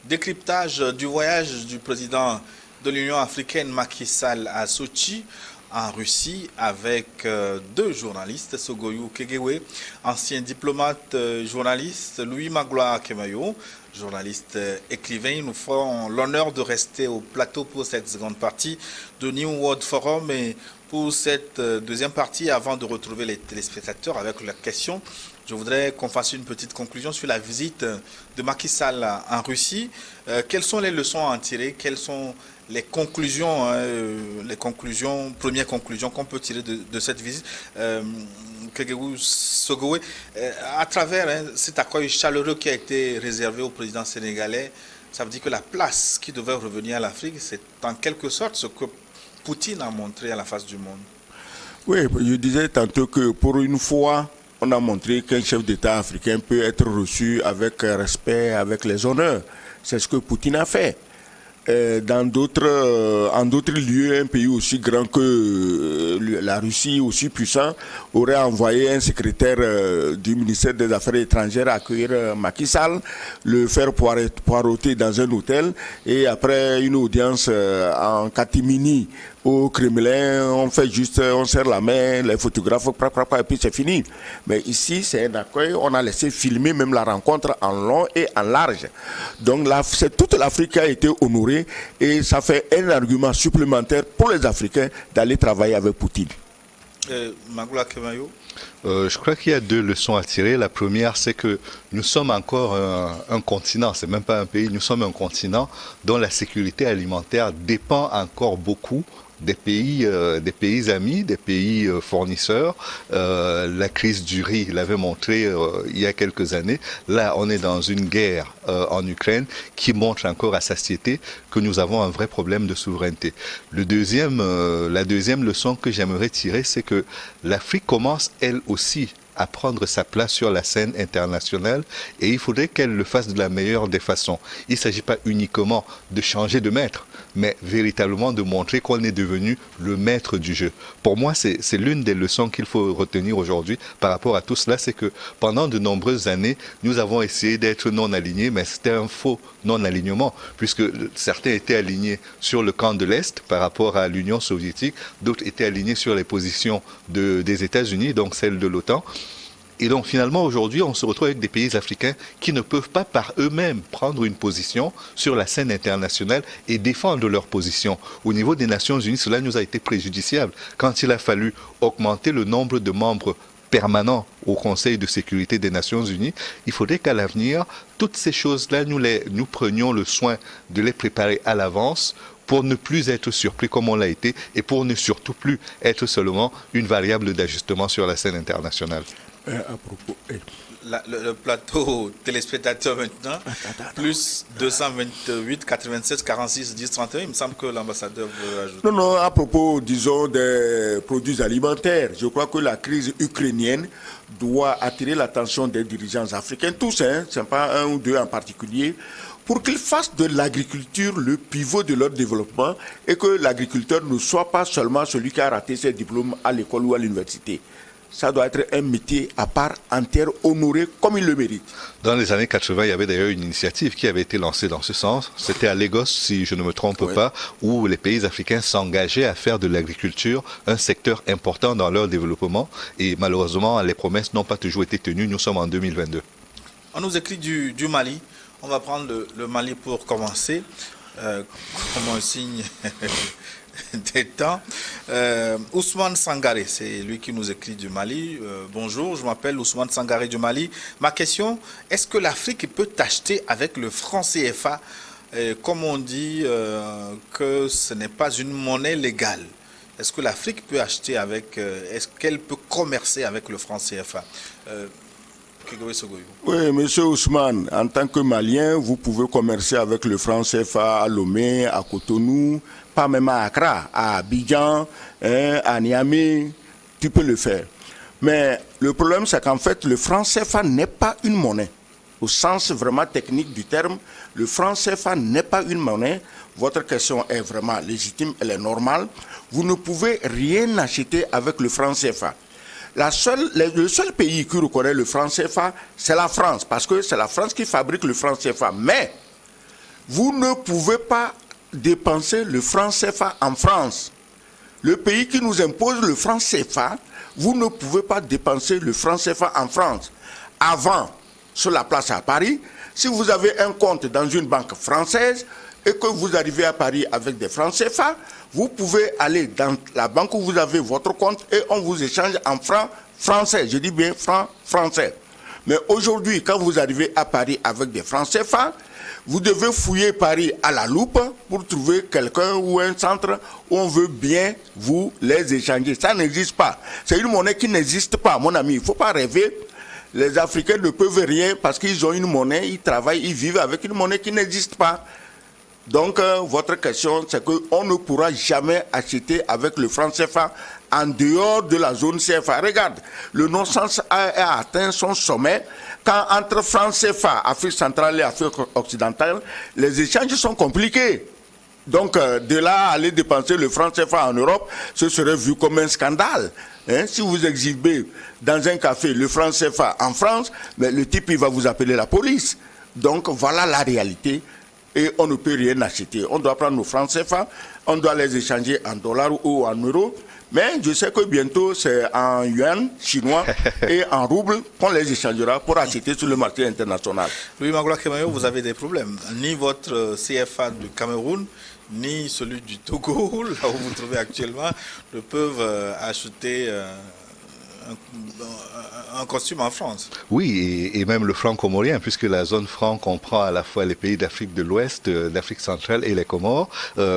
Décryptage du voyage du président de l'Union africaine Macky Sall à Sochi, en Russie, avec deux journalistes, Sogoyou Kegewe, ancien diplomate journaliste, Louis Magloire Kemayo, journaliste écrivain. Nous ferons l'honneur de rester au plateau pour cette seconde partie de New World Forum et pour cette deuxième partie, avant de retrouver les téléspectateurs avec leurs questions, je voudrais qu'on fasse une petite conclusion sur la visite de Macky Sall en Russie. Quelles sont les leçons à en tirer? Quelles sont les conclusions, premières conclusions qu'on peut tirer de cette visite? Sogoé, à travers cet accueil chaleureux qui a été réservé au président sénégalais, ça veut dire que la place qui devait revenir à l'Afrique, c'est en quelque sorte ce que Poutine a montré à la face du monde. Oui, je disais tantôt que pour une fois, on a montré qu'un chef d'État africain peut être reçu avec respect, avec les honneurs. C'est ce que Poutine a fait. En d'autres lieux, un pays aussi grand que la Russie, aussi puissant, aurait envoyé un secrétaire du ministère des Affaires étrangères accueillir Macky Sall, le faire poireauter dans un hôtel, et après une audience en catimini au Kremlin, on serre la main, les photographes, et puis c'est fini. Mais ici, c'est un accueil, on a laissé filmer même la rencontre en long et en large. Donc là, c'est toute l'Afrique qui a été honorée et ça fait un argument supplémentaire pour les Africains d'aller travailler avec Poutine. Magloire Kemayo. Je crois qu'il y a deux leçons à tirer. La première, c'est que nous sommes encore un continent, c'est même pas un pays, nous sommes un continent dont la sécurité alimentaire dépend encore beaucoup des pays amis, des pays fournisseurs. La crise du riz l'avait montré il y a quelques années. Là, on est dans une guerre en Ukraine qui montre encore à satiété que nous avons un vrai problème de souveraineté. La deuxième leçon que j'aimerais tirer, c'est que l'Afrique commence elle aussi à prendre sa place sur la scène internationale et il faudrait qu'elle le fasse de la meilleure des façons. Il ne s'agit pas uniquement de changer de maître, mais véritablement de montrer qu'on est devenu le maître du jeu. Pour moi, c'est l'une des leçons qu'il faut retenir aujourd'hui par rapport à tout cela, c'est que pendant de nombreuses années, nous avons essayé d'être non alignés, mais c'était un faux non-alignement, puisque certains étaient alignés sur le camp de l'Est par rapport à l'Union soviétique, d'autres étaient alignés sur les positions des États-Unis, donc celles de l'OTAN. Et donc finalement aujourd'hui on se retrouve avec des pays africains qui ne peuvent pas par eux-mêmes prendre une position sur la scène internationale et défendre leur position. Au niveau des Nations Unies, cela nous a été préjudiciable. Quand il a fallu augmenter le nombre de membres permanents au Conseil de sécurité des Nations Unies, il faudrait qu'à l'avenir, toutes ces choses-là, nous prenions le soin de les préparer à l'avance pour ne plus être surpris comme on l'a été et pour ne surtout plus être seulement une variable d'ajustement sur la scène internationale. À propos, le plateau téléspectateur maintenant, plus 228 96 46 10 31. Il me semble que l'ambassadeur veut ajouter. Non, à propos, disons, des produits alimentaires, je crois que la crise ukrainienne doit attirer l'attention des dirigeants africains, tous, ce n'est pas un ou deux en particulier, pour qu'ils fassent de l'agriculture le pivot de leur développement et que l'agriculteur ne soit pas seulement celui qui a raté ses diplômes à l'école ou à l'université. Ça doit être un métier à part entière, honoré comme il le mérite. Dans les années 80, il y avait d'ailleurs une initiative qui avait été lancée dans ce sens. C'était à Lagos, si je ne me trompe pas, où les pays africains s'engageaient à faire de l'agriculture un secteur important dans leur développement. Et malheureusement, les promesses n'ont pas toujours été tenues. Nous sommes en 2022. On nous écrit du Mali. On va prendre le Mali pour commencer. Comme un signe des temps. Ousmane Sangaré, c'est lui qui nous écrit du Mali. Bonjour, je m'appelle Ousmane Sangaré du Mali. Ma question, est-ce que l'Afrique peut acheter avec le franc CFA, comme on dit que ce n'est pas une monnaie légale? Est-ce que l'Afrique peut acheter avec, est-ce qu'elle peut commercer avec le franc CFA? Oui, monsieur Ousmane, en tant que Malien, vous pouvez commercer avec le franc CFA à Lomé, à Cotonou, pas même à Accra, à Abidjan, à Niamey, tu peux le faire. Mais le problème, c'est qu'en fait, le franc CFA n'est pas une monnaie. Au sens vraiment technique du terme, le franc CFA n'est pas une monnaie. Votre question est vraiment légitime, elle est normale. Vous ne pouvez rien acheter avec le franc CFA. Le seul pays qui reconnaît le franc CFA, c'est la France, parce que c'est la France qui fabrique le franc CFA. Mais vous ne pouvez pas dépenser le franc CFA en France. Le pays qui nous impose le franc CFA, vous ne pouvez pas dépenser le franc CFA en France. Avant, sur la place à Paris, si vous avez un compte dans une banque française et que vous arrivez à Paris avec des francs CFA, vous pouvez aller dans la banque où vous avez votre compte et on vous échange en francs français. Je dis bien francs français. Mais aujourd'hui, quand vous arrivez à Paris avec des francs CFA, vous devez fouiller Paris à la loupe pour trouver quelqu'un ou un centre où on veut bien vous les échanger. Ça n'existe pas. C'est une monnaie qui n'existe pas, mon ami. Il ne faut pas rêver. Les Africains ne peuvent rien parce qu'ils ont une monnaie, ils travaillent, ils vivent avec une monnaie qui n'existe pas. Donc, votre question, c'est qu'on ne pourra jamais acheter avec le franc CFA en dehors de la zone CFA. Regarde, le non-sens a atteint son sommet quand entre franc CFA, Afrique centrale et Afrique occidentale, les échanges sont compliqués. Donc, de là à aller dépenser le franc CFA en Europe, ce serait vu comme un scandale. Si vous exhibez dans un café le franc CFA en France, mais le type il va vous appeler la police. Donc, voilà la réalité. Et on ne peut rien acheter. On doit prendre nos francs CFA, on doit les échanger en dollars ou en euros. Mais je sais que bientôt, c'est en yuan chinois et en roubles qu'on les échangera pour acheter sur le marché international. Louis Magloire Kemayo, vous avez des problèmes. Ni votre CFA du Cameroun, ni celui du Togo, là où vous vous trouvez actuellement, ne peuvent acheter un costume en France. Oui, et même le franc comorien, puisque la zone franc comprend à la fois les pays d'Afrique de l'Ouest, d'Afrique centrale et les Comores.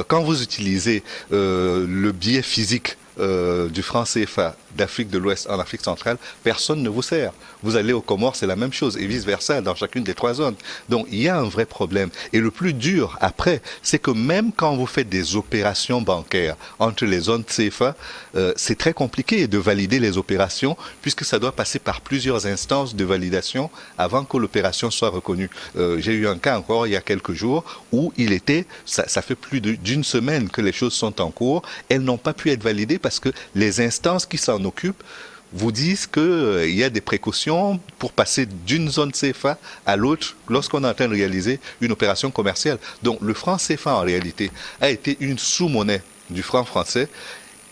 Quand vous utilisez le billet physique du franc CFA d'Afrique de l'Ouest en Afrique centrale, personne ne vous sert. Vous allez aux Comores, c'est la même chose, et vice-versa dans chacune des trois zones. Donc, il y a un vrai problème. Et le plus dur, après, c'est que même quand vous faites des opérations bancaires entre les zones CFA, c'est très compliqué de valider les opérations, puisque ça doit passer par plusieurs instances de validation avant que l'opération soit reconnue. J'ai eu un cas encore il y a quelques jours où ça fait plus d'une semaine que les choses sont en cours, elles n'ont pas pu être validées parce que les instances qui s'en occupent vous disent qu'il y a des précautions pour passer d'une zone CFA à l'autre lorsqu'on est en train de réaliser une opération commerciale. Donc le franc CFA en réalité a été une sous-monnaie du franc français.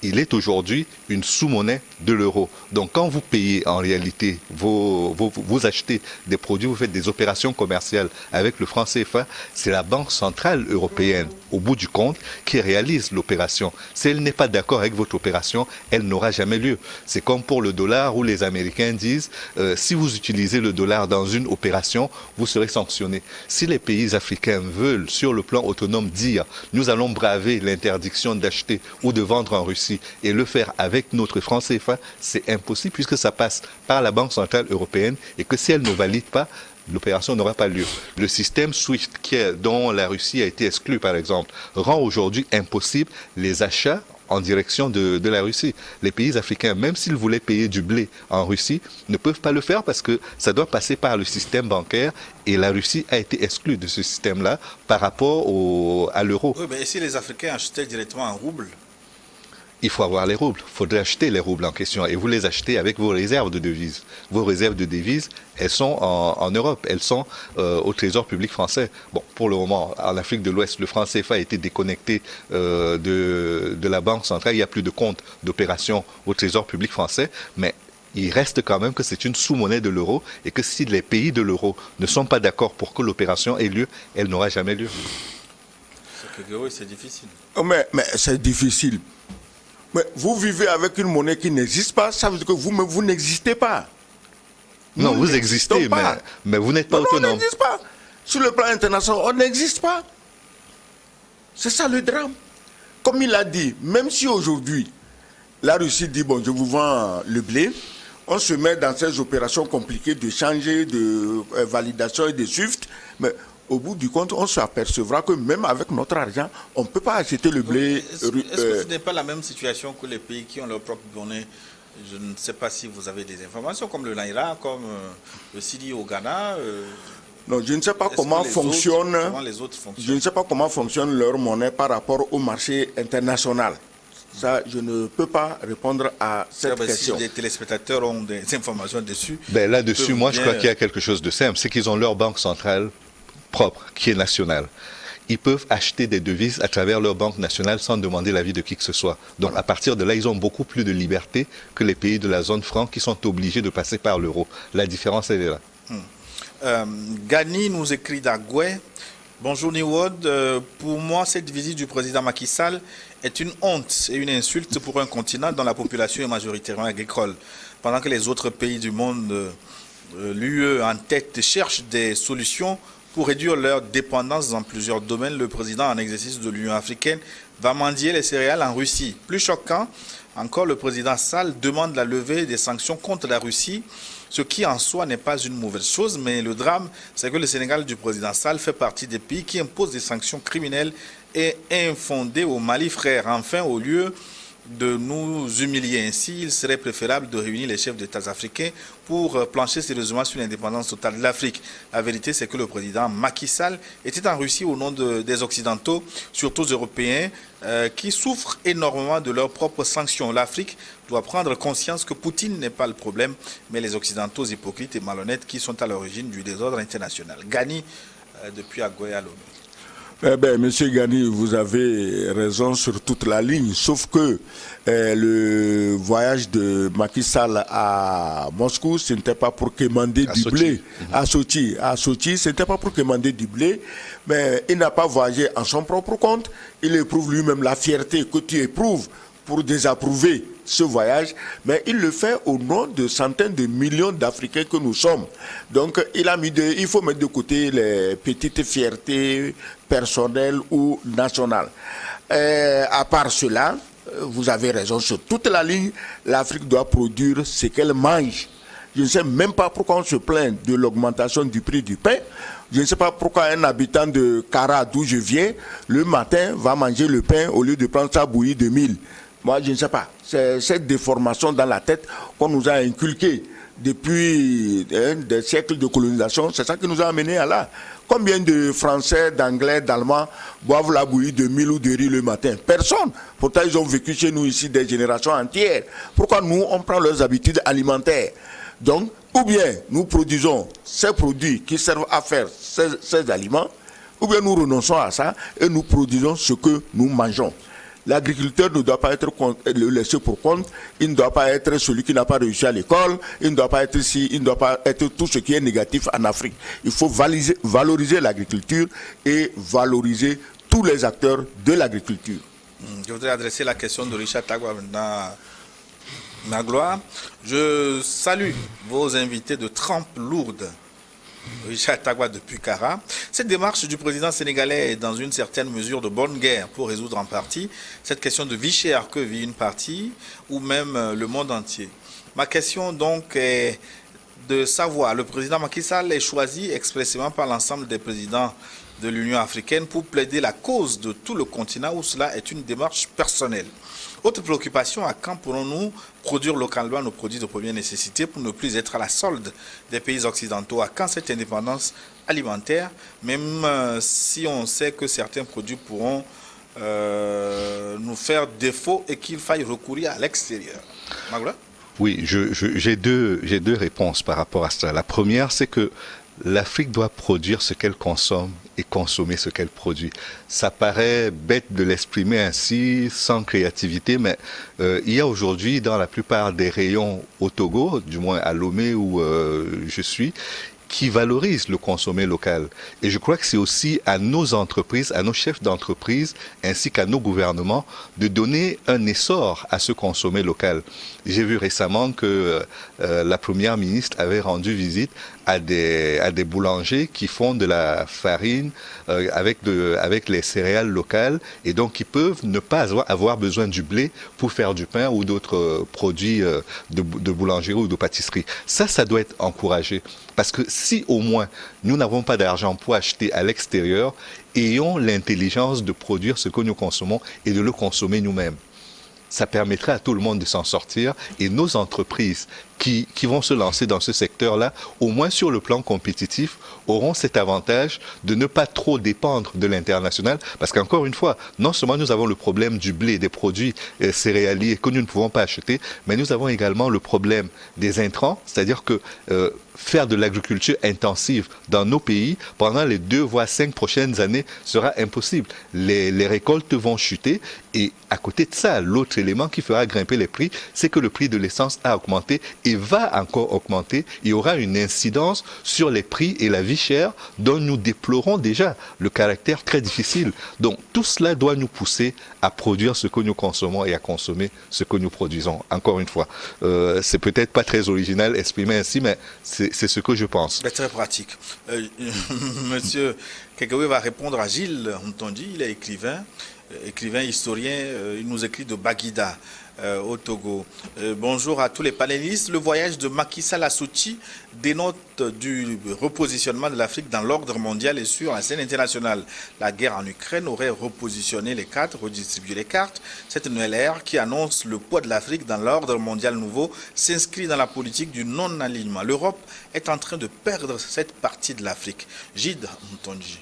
Il est aujourd'hui une sous-monnaie de l'euro. Donc quand vous payez en réalité, vous achetez des produits, vous faites des opérations commerciales avec le franc CFA, c'est la Banque centrale européenne, au bout du compte, qui réalise l'opération. Si elle n'est pas d'accord avec votre opération, elle n'aura jamais lieu. C'est comme pour le dollar où les Américains disent si vous utilisez le dollar dans une opération, vous serez sanctionné. Si les pays africains veulent, sur le plan autonome, dire nous allons braver l'interdiction d'acheter ou de vendre en Russie et le faire avec notre franc CFA, c'est impossible puisque ça passe par la Banque centrale européenne et que si elle ne valide pas, l'opération n'aura pas lieu. Le système SWIFT, dont la Russie a été exclue par exemple, rend aujourd'hui impossible les achats en direction de la Russie. Les pays africains, même s'ils voulaient payer du blé en Russie, ne peuvent pas le faire parce que ça doit passer par le système bancaire et la Russie a été exclue de ce système-là par rapport à l'euro. Oui, mais si les Africains achetaient directement en roubles? Il faut avoir les roubles. Il faudrait acheter les roubles en question et vous les achetez avec vos réserves de devises. Vos réserves de devises, elles sont en Europe, elles sont au Trésor public français. Bon, pour le moment, en Afrique de l'Ouest, le franc CFA a été déconnecté de la Banque centrale. Il n'y a plus de compte d'opération au Trésor public français, mais il reste quand même que c'est une sous-monnaie de l'euro et que si les pays de l'euro ne sont pas d'accord pour que l'opération ait lieu, elle n'aura jamais lieu. C'est difficile. Mais c'est difficile. Mais vous vivez avec une monnaie qui n'existe pas, ça veut dire que vous n'existez pas. Non, vous existez, mais vous n'êtes pas autonome. On n'existe pas. Sur le plan international, on n'existe pas. C'est ça le drame. Comme il a dit, même si aujourd'hui, la Russie dit, bon, je vous vends le blé, on se met dans ces opérations compliquées de changer, de validation et de SWIFT, mais au bout du compte, on s'apercevra que même avec notre argent, on ne peut pas acheter le blé. Est-ce que ce n'est pas la même situation que les pays qui ont leur propre monnaie? Je ne sais pas si vous avez des informations, comme le Naira, comme le Sidi au Ghana. Non, je ne sais pas comment fonctionne. Je ne sais pas comment fonctionne leur monnaie par rapport au marché international. Ça, je ne peux pas répondre à cette question. Si les téléspectateurs ont des informations dessus. Là-dessus, moi, je crois qu'il y a quelque chose de simple. C'est qu'ils ont leur banque centrale propre, qui est nationale. ils peuvent acheter des devises à travers leur banque nationale sans demander l'avis de qui que ce soit. Donc à partir de là, ils ont beaucoup plus de liberté que les pays de la zone franc qui sont obligés de passer par l'euro. La différence, elle est là. Gani nous écrit d'Agoué. Bonjour Niwod, pour moi cette visite du président Macky Sall est une honte et une insulte pour un continent dont la population est majoritairement agricole. Pendant que les autres pays du monde, l'UE en tête, cherchent des solutions pour réduire leur dépendance dans plusieurs domaines, le président en exercice de l'Union africaine va mendier les céréales en Russie. Plus choquant, encore le président Sall demande la levée des sanctions contre la Russie, ce qui en soi n'est pas une mauvaise chose, mais le drame, c'est que le Sénégal du président Sall fait partie des pays qui imposent des sanctions criminelles et infondées au Mali frère. Enfin, au lieu de nous humilier ainsi, il serait préférable de réunir les chefs d'État africains pour plancher sérieusement sur l'indépendance totale de l'Afrique. La vérité, c'est que le président Macky Sall était en Russie au nom des Occidentaux, surtout européens, qui souffrent énormément de leurs propres sanctions. L'Afrique doit prendre conscience que Poutine n'est pas le problème, mais les Occidentaux hypocrites et malhonnêtes qui sont à l'origine du désordre international. Gani, depuis Agoué à l'ONU. Eh bien, Monsieur Gani, vous avez raison sur toute la ligne, sauf que le voyage de Macky Sall à Moscou, ce n'était pas pour commander du blé. À Sochi, ce n'était pas pour commander du blé, mais il n'a pas voyagé en son propre compte. Il éprouve lui-même la fierté que tu éprouves pour désapprouver ce voyage, mais il le fait au nom de centaines de millions d'Africains que nous sommes. Donc, il faut mettre de côté les petites fiertés personnelles ou nationales. À part cela, vous avez raison sur toute la ligne, l'Afrique doit produire ce qu'elle mange. Je ne sais même pas pourquoi on se plaint de l'augmentation du prix du pain. Je ne sais pas pourquoi un habitant de Kara, d'où je viens, le matin va manger le pain au lieu de prendre sa bouillie de mil. Moi, je ne sais pas. C'est cette déformation dans la tête qu'on nous a inculquée depuis des siècles de colonisation. C'est ça qui nous a amenés à là. Combien de Français, d'Anglais, d'Allemands boivent la bouillie de mil ou de riz le matin? Personne. Pourtant, ils ont vécu chez nous ici des générations entières. Pourquoi nous, on prend leurs habitudes alimentaires? Donc, ou bien nous produisons ces produits qui servent à faire ces aliments, ou bien nous renonçons à ça et nous produisons ce que nous mangeons. L'agriculteur ne doit pas être le laissé pour compte, il ne doit pas être celui qui n'a pas réussi à l'école, il ne doit pas être ici, il ne doit pas être tout ce qui est négatif en Afrique. Il faut valoriser l'agriculture et valoriser tous les acteurs de l'agriculture. Je voudrais adresser la question de Richard Tagwa maintenant. Magloire, je salue vos invités de trempe lourde. Richard Tagwa depuis Kara. Cette démarche du président sénégalais est dans une certaine mesure de bonne guerre pour résoudre en partie cette question de vie chère que vit une partie ou même le monde entier. Ma question donc est de savoir, le président Macky Sall est choisi expressément par l'ensemble des présidents de l'Union africaine pour plaider la cause de tout le continent ou cela est une démarche personnelle. Autre préoccupation, à quand pourrons-nous produire localement nos produits de première nécessité pour ne plus être à la solde des pays occidentaux? À quand cette indépendance alimentaire, même si on sait que certains produits pourront nous faire défaut et qu'il faille recourir à l'extérieur? Magla? Oui, j'ai deux réponses par rapport à ça. La première, c'est que l'Afrique doit produire ce qu'elle consomme et consommer ce qu'elle produit. Ça paraît bête de l'exprimer ainsi, sans créativité, mais il y a aujourd'hui dans la plupart des rayons au Togo, du moins à Lomé où je suis, qui valorisent le consommer local. Et je crois que c'est aussi à nos entreprises, à nos chefs d'entreprise, ainsi qu'à nos gouvernements, de donner un essor à ce consommer local. J'ai vu récemment que la première ministre avait rendu visite à des boulangers qui font de la farine avec les céréales locales et donc qui peuvent ne pas avoir besoin du blé pour faire du pain ou d'autres produits de boulangerie ou de pâtisserie. Ça doit être encouragé. Parce que si au moins nous n'avons pas d'argent pour acheter à l'extérieur, ayons l'intelligence de produire ce que nous consommons et de le consommer nous-mêmes. Ça permettrait à tout le monde de s'en sortir et nos entreprises qui vont se lancer dans ce secteur-là, au moins sur le plan compétitif, auront cet avantage de ne pas trop dépendre de l'international. Parce qu'encore une fois, non seulement nous avons le problème du blé, des produits céréaliers que nous ne pouvons pas acheter, mais nous avons également le problème des intrants, c'est-à-dire que faire de l'agriculture intensive dans nos pays pendant les 2 voire 5 prochaines années sera impossible. Les récoltes vont chuter et à côté de ça, l'autre élément qui fera grimper les prix, c'est que le prix de l'essence a augmenté et va encore augmenter. Il y aura une incidence sur les prix et la vie chère dont nous déplorons déjà le caractère très difficile. Donc tout cela doit nous pousser à produire ce que nous consommons et à consommer ce que nous produisons. Encore une fois, c'est peut-être pas très original exprimé ainsi, mais c'est ce que je pense. C'est très pratique. Monsieur Kegewe va répondre à Gilles Mtondi, il est écrivain historien, il nous écrit de Baguida au Togo. Bonjour à tous les panélistes. Le voyage de Macky Sall à Sochi dénote du repositionnement de l'Afrique dans l'ordre mondial et sur la scène internationale. La guerre en Ukraine aurait repositionné les cartes, redistribué les cartes. Cette nouvelle ère qui annonce le poids de l'Afrique dans l'ordre mondial nouveau s'inscrit dans la politique du non-alignement. L'Europe est en train de perdre cette partie de l'Afrique. Gide Mtondi.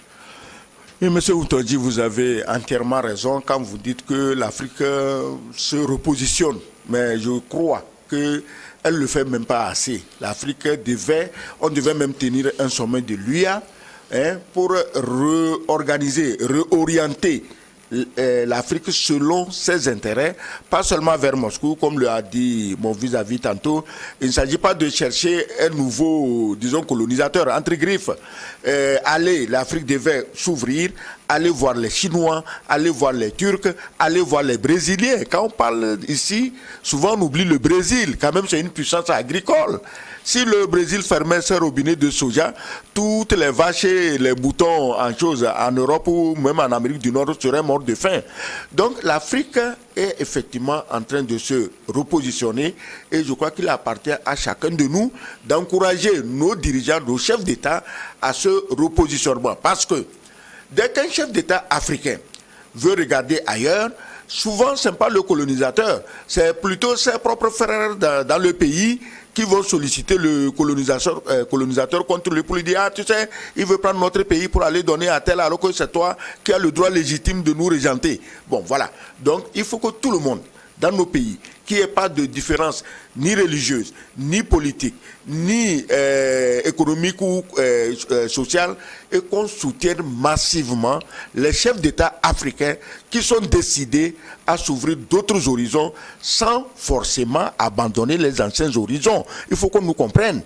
Oui, monsieur Mtondi, vous avez entièrement raison quand vous dites que l'Afrique se repositionne. Mais je crois qu'elle ne le fait même pas assez. L'Afrique on devait même tenir un sommet de l'UIA pour réorienter l'Afrique selon ses intérêts, pas seulement vers Moscou, comme le a dit mon vis-à-vis tantôt. Il ne s'agit pas de chercher un nouveau, disons, colonisateur, entre griffes. L'Afrique devait s'ouvrir, aller voir les Chinois, aller voir les Turcs, aller voir les Brésiliens. Quand on parle ici, souvent on oublie le Brésil, quand même c'est une puissance agricole. Si le Brésil fermait ses robinets de soja, toutes les vaches et les moutons en Europe ou même en Amérique du Nord seraient morts de faim. Donc l'Afrique est effectivement en train de se repositionner et je crois qu'il appartient à chacun de nous d'encourager nos dirigeants, nos chefs d'État à ce repositionnement. Parce que dès qu'un chef d'État africain veut regarder ailleurs, souvent ce n'est pas le colonisateur, c'est plutôt ses propres frères dans le pays qui vont solliciter le colonisateur contre lui pour lui dire « Ah, tu sais, il veut prendre notre pays pour aller donner à tel alors que c'est toi qui as le droit légitime de nous régenter. » Bon, voilà. Donc, il faut que tout le monde, dans nos pays, qu'il n'y ait pas de différence ni religieuse, ni politique, ni économique ou sociale, et qu'on soutienne massivement les chefs d'État africains qui sont décidés à s'ouvrir d'autres horizons sans forcément abandonner les anciens horizons. Il faut qu'on nous comprenne.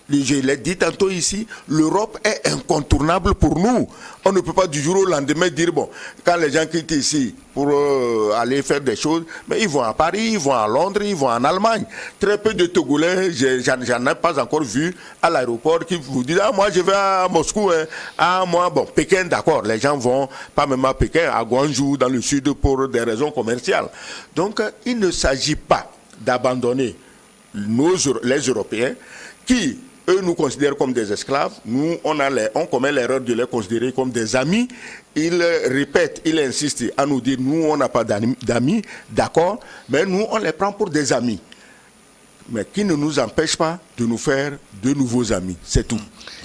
Je l'ai dit tantôt ici, l'Europe est incontournable pour nous. On ne peut pas du jour au lendemain dire, bon, quand les gens quittent ici pour aller faire des choses, mais ils vont à Paris, ils vont à Londres, ils vont en Allemagne. Très peu de Togolais, j'en ai pas encore vu à l'aéroport qui vous disent, ah moi je vais à Moscou, hein. Ah moi, bon, Pékin, d'accord, les gens vont pas même à Pékin, à Guangzhou, dans le sud pour des raisons commerciales. Donc, il ne s'agit pas d'abandonner les Européens qui eux nous considèrent comme des esclaves. Nous, on commet l'erreur de les considérer comme des amis. Ils répètent, ils insistent à nous dire, nous, on n'a pas d'amis, d'accord, mais nous, on les prend pour des amis. Mais qui ne nous empêche pas de nous faire de nouveaux amis. C'est tout.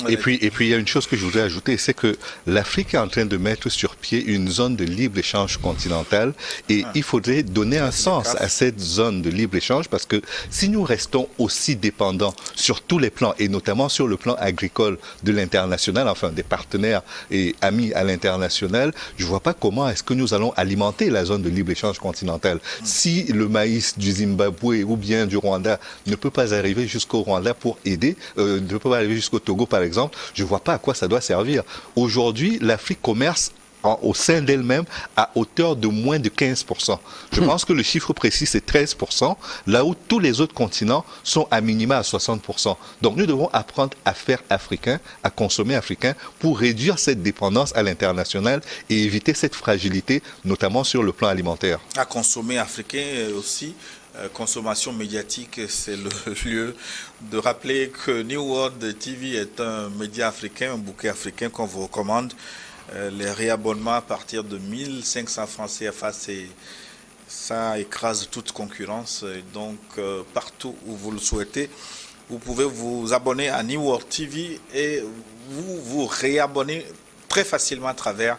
Et puis, il y a une chose que je voudrais ajouter, c'est que l'Afrique est en train de mettre sur pied une zone de libre-échange continentale et il faudrait donner un sens à cette zone de libre-échange parce que si nous restons aussi dépendants sur tous les plans et notamment sur le plan agricole de l'international, enfin des partenaires et amis à l'international, je ne vois pas comment est-ce que nous allons alimenter la zone de libre-échange continentale. Si le maïs du Zimbabwe ou bien du Rwanda ne peut pas arriver jusqu'au Rwanda pour aider, ne peut pas arriver jusqu'au Togo par exemple, je ne vois pas à quoi ça doit servir. Aujourd'hui, l'Afrique commerce au sein d'elle-même à hauteur de moins de 15%. Je pense que le chiffre précis c'est 13%, là où tous les autres continents sont à minima à 60%. Donc nous devons apprendre à faire africain, à consommer africain pour réduire cette dépendance à l'international et éviter cette fragilité, notamment sur le plan alimentaire. À consommer africain aussi. Consommation médiatique, c'est le lieu de rappeler que New World TV est un média africain, un bouquet africain qu'on vous recommande. Les réabonnements à partir de 1500 francs CFA, ça écrase toute concurrence. Et donc, partout où vous le souhaitez, vous pouvez vous abonner à New World TV et vous réabonner très facilement à travers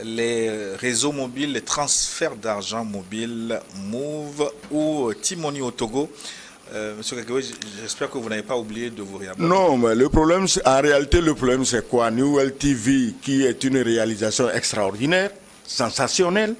les réseaux mobiles, les transferts d'argent mobile, Move ou T-Money au Togo. Monsieur Kagwe, j'espère que vous n'avez pas oublié de vous réabonner. Non, mais le problème, en réalité, le problème, c'est quoi? New World TV, qui est une réalisation extraordinaire, sensationnelle,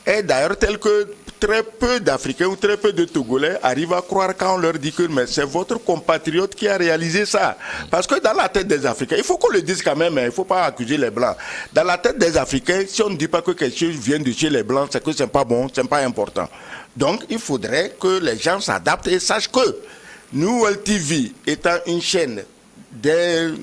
est d'ailleurs telle que très peu d'Africains ou très peu de Togolais arrivent à croire quand on leur dit que mais c'est votre compatriote qui a réalisé ça. Parce que dans la tête des Africains, il faut qu'on le dise quand même, il ne faut pas accuser les Blancs. Dans la tête des Africains, si on ne dit pas que quelque chose vient de chez les Blancs, c'est que ce n'est pas bon, ce n'est pas important. Donc, il faudrait que les gens s'adaptent et sachent que New World TV étant une chaîne des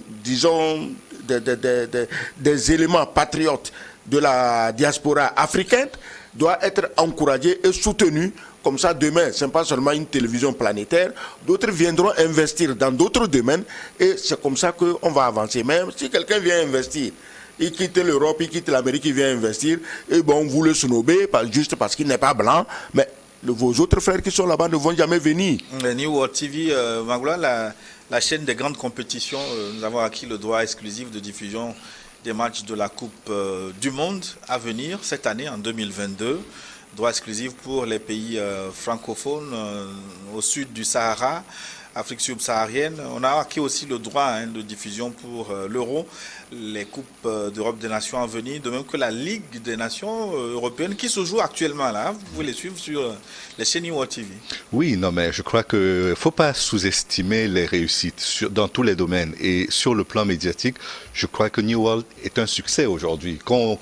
éléments patriotes de la diaspora africaine, doit être encouragée et soutenue. Comme ça, demain, ce n'est pas seulement une télévision planétaire, d'autres viendront investir dans d'autres domaines et c'est comme ça qu'on va avancer. Même si quelqu'un vient investir, il quitte l'Europe, il quitte l'Amérique, il vient investir, et bon, vous le snobez juste parce qu'il n'est pas blanc, mais vos autres frères qui sont là-bas ne vont jamais venir. New World TV, Magoula, la chaîne des grandes compétitions, nous avons acquis le droit exclusif de diffusion des matchs de la Coupe du Monde à venir cette année, en 2022. Droit exclusif pour les pays francophones au sud du Sahara, Afrique subsaharienne. On a acquis aussi le droit de diffusion pour l'Euro, les Coupes d'Europe des Nations à venir, de même que la Ligue des Nations européennes qui se joue actuellement là. Vous pouvez les suivre sur les chaînes New World TV. Oui, non, mais je crois qu'il ne faut pas sous-estimer les réussites dans tous les domaines. Et sur le plan médiatique, je crois que New World est un succès aujourd'hui. Qu'on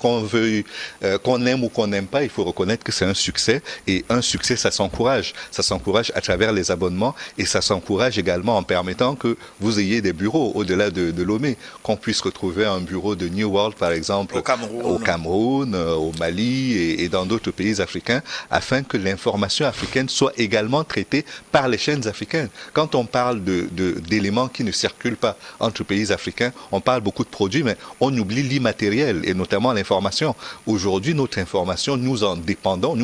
aime ou qu'on n'aime pas, il faut reconnaître que c'est un succès. Et un succès, ça s'encourage. Ça s'encourage à travers les abonnements et ça s'encourage également en permettant que vous ayez des bureaux au-delà de Lomé, qu'on puisse retrouver un bureau de New World, par exemple, au Cameroun, au Mali et dans d'autres pays africains, afin que l'information africaine soit également traitée par les chaînes africaines. Quand on parle d'éléments qui ne circulent pas entre pays africains, on parle beaucoup de produits, mais on oublie l'immatériel et notamment l'information. Aujourd'hui, notre information, nous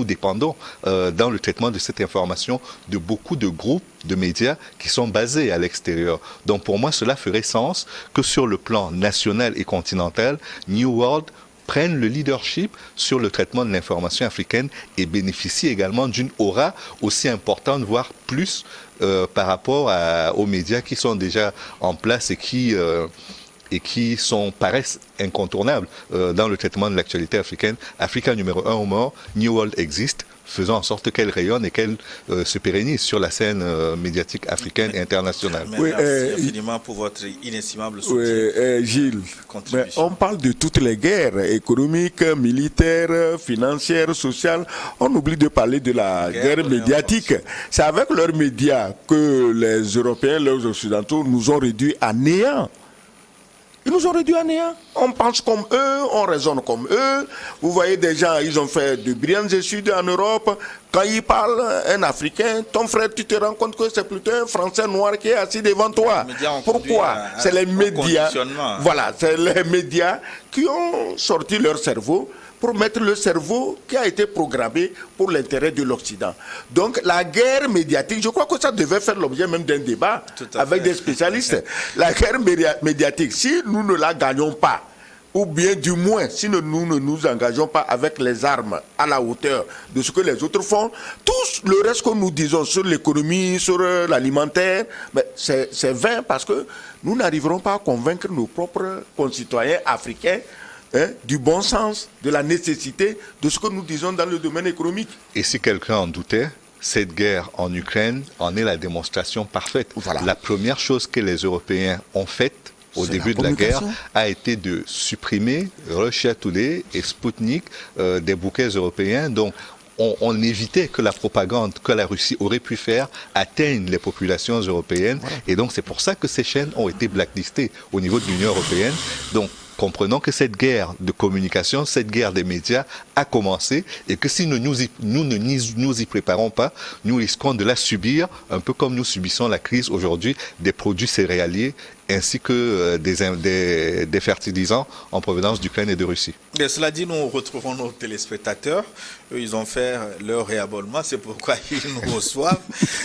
dépendons dans le traitement de cette information de beaucoup de groupes de médias qui sont basés à l'extérieur. Donc pour moi, cela ferait sens que sur le plan national et continental, New World prenne le leadership sur le traitement de l'information africaine et bénéficie également d'une aura aussi importante, voire plus par rapport aux médias qui sont déjà en place et qui paraissent incontournables dans le traitement de l'actualité africaine. Africa numéro 1 au monde, New World existe. Faisant en sorte qu'elle rayonne et qu'elle se pérennise sur la scène médiatique africaine et internationale. Merci infiniment pour votre inestimable soutien. Oui, Gilles, mais on parle de toutes les guerres, économiques, militaires, financières, sociales. On oublie de parler de la guerre médiatique. C'est avec leurs médias que les Européens, les Occidentaux nous ont réduits à néant. Ils nous ont réduits à néant. On pense comme eux, on raisonne comme eux. Vous voyez des gens, ils ont fait de brillantes études en Europe. Quand ils parlent, un Africain, ton frère, tu te rends compte que c'est plutôt un Français noir qui est assis devant toi. Pourquoi? C'est les médias. Voilà, c'est les médias qui ont sorti leur cerveau pour mettre le cerveau qui a été programmé pour l'intérêt de l'Occident. Donc la guerre médiatique, je crois que ça devait faire l'objet même d'un débat avec des spécialistes. La guerre médiatique, si nous ne la gagnons pas, ou bien du moins si nous ne nous engageons pas avec les armes à la hauteur de ce que les autres font, tout le reste que nous disons sur l'économie, sur l'alimentaire, c'est vain parce que nous n'arriverons pas à convaincre nos propres concitoyens africains du bon sens, de la nécessité de ce que nous disons dans le domaine économique. Et si quelqu'un en doutait, cette guerre en Ukraine en est la démonstration parfaite. Voilà. La première chose que les Européens ont faite au début de la guerre a été de supprimer Russia Today et Sputnik des bouquets européens. Donc, on évitait que la propagande que la Russie aurait pu faire atteigne les populations européennes. Voilà. Et donc, c'est pour ça que ces chaînes ont été blacklistées au niveau de l'Union européenne. Donc, comprenons que cette guerre de communication, cette guerre des médias a commencé et que si nous ne nous y préparons pas, nous risquons de la subir, un peu comme nous subissons la crise aujourd'hui des produits céréaliers ainsi que des fertilisants en provenance d'Ukraine et de Russie. Et cela dit, nous retrouvons nos téléspectateurs. Eux, ils ont fait leur réabonnement, c'est pourquoi ils nous reçoivent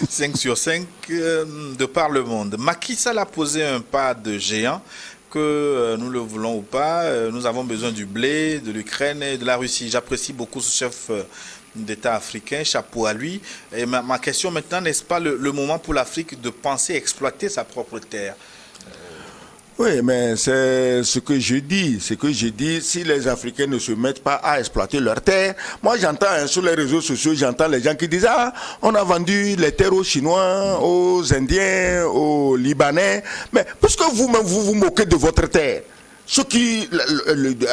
5 sur 5 de par le monde. Macky Sall a posé un pas de géant. Que nous le voulons ou pas, nous avons besoin du blé, de l'Ukraine et de la Russie. J'apprécie beaucoup ce chef d'État africain, chapeau à lui. Et ma question maintenant, n'est-ce pas le moment pour l'Afrique de penser exploiter sa propre terre? Oui, mais c'est ce que je dis. Ce que je dis, si les Africains ne se mettent pas à exploiter leurs terres, moi j'entends sur les réseaux sociaux, j'entends les gens qui disent ah, on a vendu les terres aux Chinois, aux Indiens, aux Libanais. Mais puisque vous-même vous vous moquez de votre terre, ceux qui